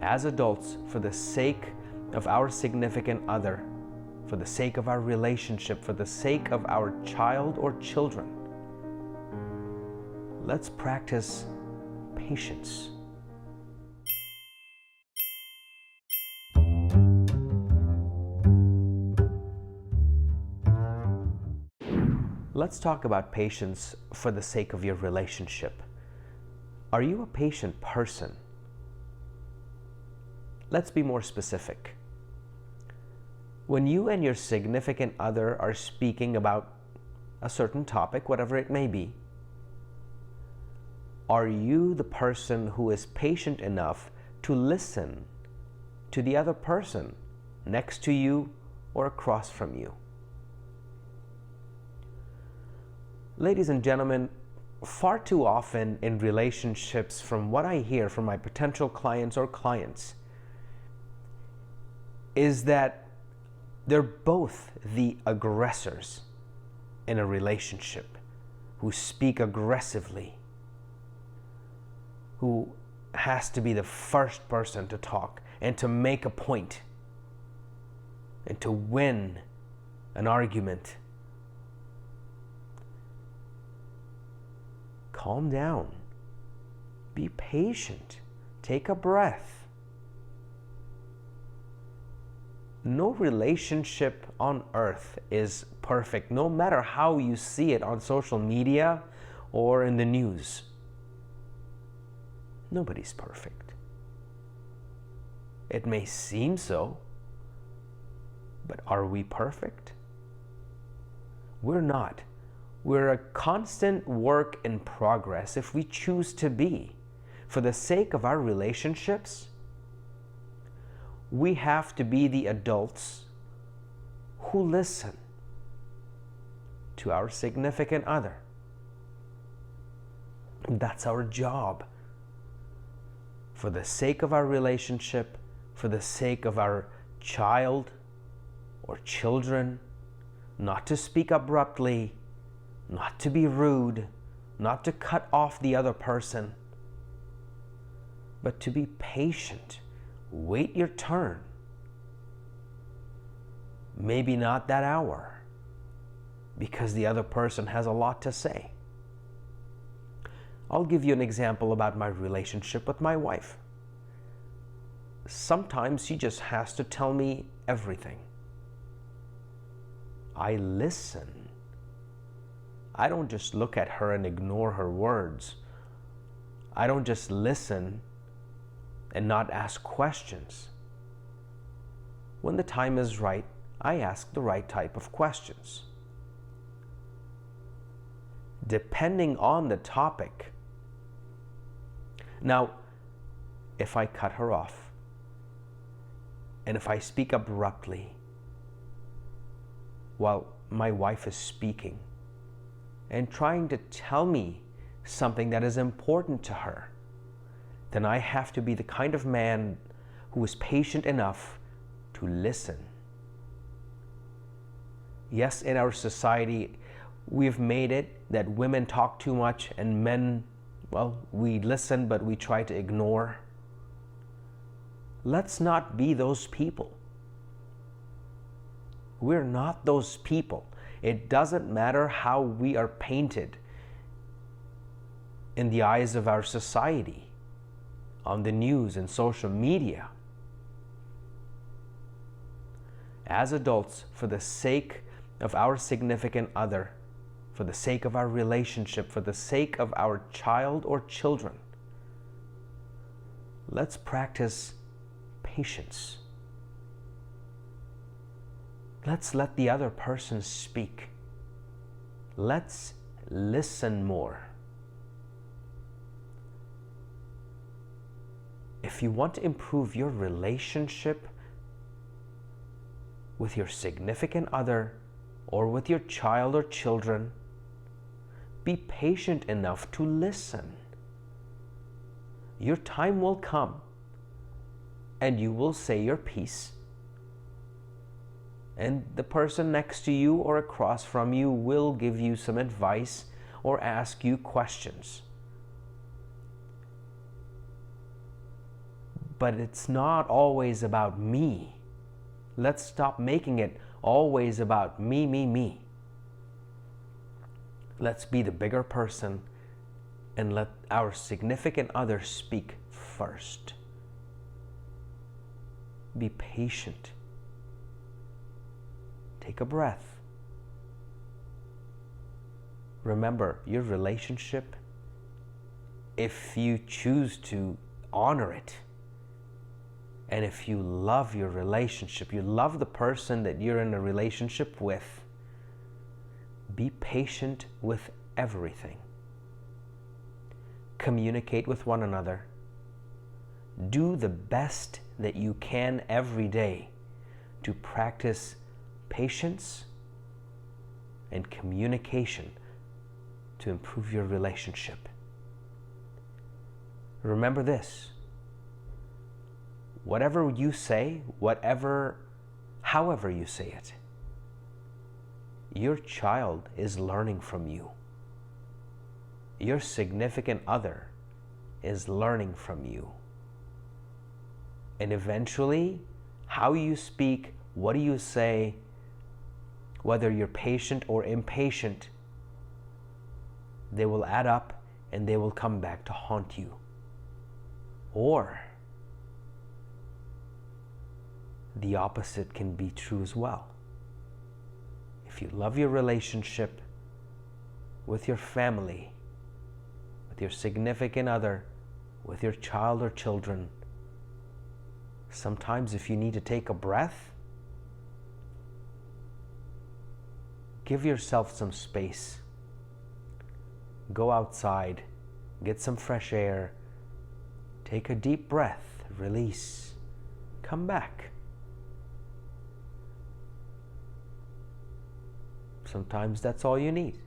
as adults, for the sake of our significant other, for the sake of our relationship, for the sake of our child or children, let's practice patience. Let's talk about patience for the sake of your relationship. Are you a patient person? Let's be more specific. When you and your significant other are speaking about a certain topic, whatever it may be, are you the person who is patient enough to listen to the other person next to you or across from you? Ladies and gentlemen, far too often in relationships, from what I hear from my potential clients or clients, is that they're both the aggressors in a relationship, who speak aggressively, who has to be the first person to talk and to make a point and to win an argument. Calm down. Be patient. Take a breath. No relationship on earth is perfect, no matter how you see it on social media or in the news. Nobody's perfect. It may seem so, but are we perfect? We're not. We're a constant work in progress if we choose to be. For the sake of our relationships, we have to be the adults who listen to our significant other. That's our job. For the sake of our relationship, for the sake of our child or children, not to speak abruptly, not to be rude, not to cut off the other person, but to be patient. Wait your turn. Maybe not that hour, because the other person has a lot to say. I'll give you an example about my relationship with my wife. Sometimes she just has to tell me everything. I listen. I don't just look at her and ignore her words. I don't just listen and not ask questions. When the time is right, I ask the right type of questions. Depending on the topic. Now, if I cut her off, and if I speak abruptly while my wife is speaking, and trying to tell me something that is important to her, then I have to be the kind of man who is patient enough to listen. Yes, in our society, we've made it that women talk too much and men, well, we listen, but we try to ignore. Let's not be those people. We're not those people. It doesn't matter how we are painted in the eyes of our society, on the news and social media. As adults, for the sake of our significant other, for the sake of our relationship, for the sake of our child or children, let's practice patience. Let's let the other person speak. Let's listen more. If you want to improve your relationship with your significant other or with your child or children, be patient enough to listen. Your time will come and you will say your piece, and the person next to you or across from you will give you some advice or ask you questions. But it's not always about me. Let's stop making it always about me, me, me. Let's be the bigger person and let our significant other speak first. Be patient. Take a breath. Remember, your relationship, if you choose to honor it, and if you love your relationship, you love the person that you're in a relationship with, be patient with everything. Communicate with one another. Do the best that you can every day to practice patience and communication to improve your relationship. Remember this: whatever you say, however you say it, your child is learning from you. Your significant other is learning from you. And eventually, how you speak, what do you say, whether you're patient or impatient, they will add up and they will come back to haunt you. Or the opposite can be true as well. If you love your relationship with your family, with your significant other, with your child or children, sometimes if you need to take a breath, give yourself some space. Go outside, get some fresh air, take a deep breath, release, come back. Sometimes that's all you need.